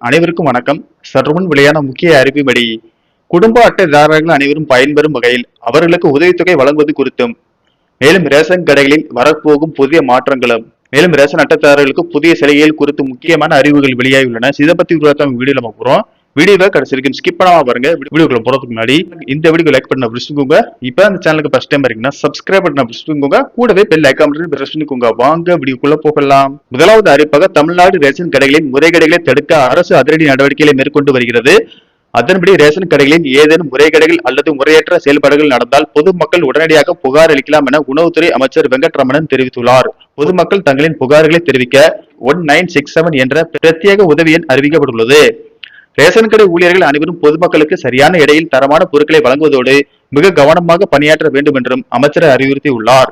அனைவருக்கும் வணக்கம். சற்றுமுன் வெளியான முக்கிய அறிவிப்படி குடும்ப அட்டைதாரர்கள் அனைவரும் பயன்பெறும் வகையில் அவர்களுக்கு உதவித்தொகை வழங்குவது குறித்தும், மேலும் ரேஷன் கடைகளில் வரப்போகும் புதிய மாற்றங்களும், மேலும் ரேஷன் அட்டைதாரர்களுக்கு புதிய சலுகைகள் குறித்து முக்கியமான அறிவுகள் வெளியாகியுள்ளன. இதை பத்தி வீடியோ நம்ம போறோம். வீடியோவை கடைசி வரைக்கும் ஸ்கிப் பண்ணாம பாருங்க. வீடியோக்குள்ள போறதுக்கு முன்னாடி இந்த வீடியோ லைக் பண்ண பிடிச்சிக்கோங்க. இப்போ அந்த சேனலுக்கு ஃபர்ஸ்ட் டைம் இருக்கீங்கன்னா சப்ஸ்கிரைப் பண்ண பிடிச்சிக்கோங்க. கூடவே பெல் ஐகான் பிரஸ் பண்ணிக்கோங்க. வாங்க வீடியோக்குள்ள போகலாம். முதலாவது அறிவிப்பாக தமிழ்நாடு ரேஷன் கடைகளின் முறைகேடுகளை தடுக்க அரசு அதிரடி நடவடிக்கைகளை மேற்கொண்டு வருகிறது. அதன்படி ரேஷன் கடைகளில் ஏதேனும் முறைகேடுகள் அல்லது முறையற்ற செயல்பாடுகள் நடந்தால் பொதுமக்கள் உடனடியாக புகார் அளிக்கலாம் என உணவுத்துறை அமைச்சர் வெங்கட்ரமணன் தெரிவித்துள்ளார். பொதுமக்கள் தங்களின் புகார்களை தெரிவிக்க 1967 என்ற பிரத்யேக உதவி எண் அறிவிக்கப்பட்டுள்ளது. ரேஷன் கடை ஊழியர்கள் அனைவரும் பொதுமக்களுக்கு சரியான இடையில் தரமான பொருட்களை வழங்குவதோடு மிக கவனமாக பணியாற்ற வேண்டும் என்றும் அமைச்சர் அறிவுறுத்தியுள்ளார்.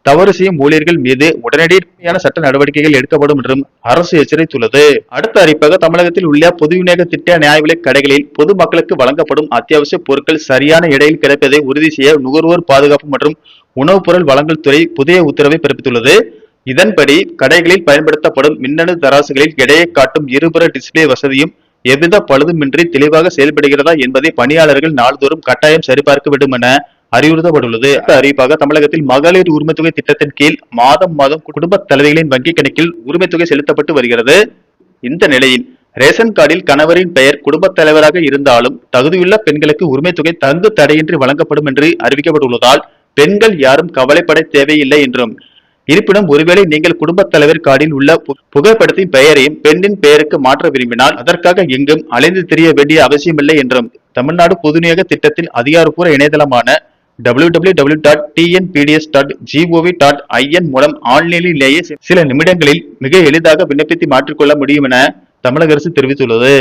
தவறு செய்யும் ஊழியர்கள் மீது உடனடியான சட்ட நடவடிக்கைகள் எடுக்கப்படும் என்றும் அரசு எச்சரித்துள்ளது. அடுத்த அறிவிப்பாக தமிழகத்தில் உள்ள பொது விநியோக திட்ட நியாய விலைக் கடைகளில் பொதுமக்களுக்கு வழங்கப்படும் அத்தியாவசிய பொருட்கள் சரியான இடையில் கிடைப்பதை உறுதி செய்ய நுகர்வோர் பாதுகாப்பு மற்றும் உணவுப் பொருள் வழங்கல் துறை புதிய உத்தரவை பிறப்பித்துள்ளது. இதன்படி கடைகளில் பயன்படுத்தப்படும் மின்னணு தராசுகளில் எடையை காட்டும் இருபுற டிஸ்பிளே வசதியும் எவ்வித பழுதுமின்றி தெளிவாக செயல்படுகிறதா என்பதை பணியாளர்கள் நாள்தோறும் கட்டாயம் சரிபார்க்க வேண்டும் என அறிவுறுத்தப்பட்டுள்ளது. அறிவிப்பாக தமிழகத்தில் மகளிர் உரிமைத்தொகை திட்டத்தின் கீழ் மாதம் குடும்ப தலைவிகளின் வங்கிக் கணக்கில் உரிமைத்தொகை செலுத்தப்பட்டு வருகிறது. இந்த நிலையில் ரேஷன் கார்டில் கணவரின் பெயர் குடும்பத் தலைவராக இருந்தாலும் தகுதியுள்ள பெண்களுக்கு உரிமைத்தொகை தங்கு தடையின்றி வழங்கப்படும் என்று அறிவிக்கப்பட்டுள்ளதால் பெண்கள் யாரும் கவலைப்பட தேவையில்லை என்றும், இருப்பினும் ஒருவேளை நீங்கள் குடும்பத் தலைவர் கார்டில் உள்ள புகைப்படத்தின் பெயரையும் பெண்ணின் பெயருக்கு மாற்ற விரும்பினால் அதற்காக எங்கும் அலைந்து தெரிய வேண்டிய அவசியமில்லை என்றும் தமிழ்நாடு பொது விநியோக திட்டத்தின் அதிகாரப்பூர்வ இணையதளமான www.tnpds.gov.in மூலம் ஆன்லைனிலேயே சில நிமிடங்களில் மிக எளிதாக விண்ணப்பித்து மாற்றிக்கொள்ள முடியும் என தமிழக அரசு தெரிவித்துள்ளது.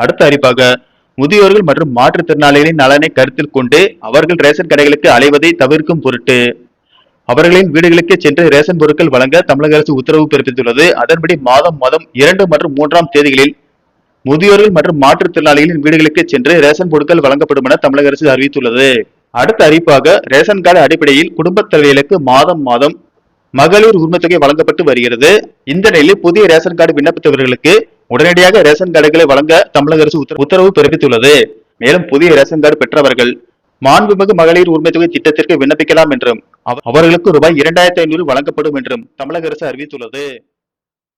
அடுத்த அறிவிப்பாக முதியோர்கள் மற்றும் மாற்றுத்திறனாளிகளின் நலனை கருத்தில் கொண்டு அவர்கள் ரேஷன் கடைகளுக்கு அலைவதை தவிர்க்கும் பொருட்டு அவர்களின் வீடுகளுக்கு சென்று ரேஷன் பொருட்கள் வழங்க தமிழக அரசு உத்தரவு பிறப்பித்துள்ளது. அதன்படி மாதம் 2 மற்றும் 3ஆம் தேதிகளில் முதியோர்கள் மற்றும் மாற்றுத்திறனாளிகளின் வீடுகளுக்கு சென்று ரேஷன் பொருட்கள் வழங்கப்படும் என தமிழக அரசு அறிவித்துள்ளது. அடுத்த அறிவிப்பாக ரேஷன் கார்டு அடிப்படையில் குடும்பத் தலைவிகளுக்கு மாதம் மகளிர் உரிமைத்தொகை வழங்கப்பட்டு வருகிறது. இந்த நிலையில் புதிய ரேஷன் கார்டு விண்ணப்பித்தவர்களுக்கு உடனடியாக ரேஷன் கார்டுகளை வழங்க தமிழக அரசு உத்தரவு பிறப்பித்துள்ளது. மேலும் புதிய ரேஷன் கார்டு பெற்றவர்கள் மாண்புமிகு மகளிர் உரிமைத்தொகை திட்டத்திற்கு விண்ணப்பிக்கலாம் என்றும் அவர்களுக்கு ரூபாய் 2500 வழங்கப்படும் என்றும் தமிழக அரசு அறிவித்துள்ளது.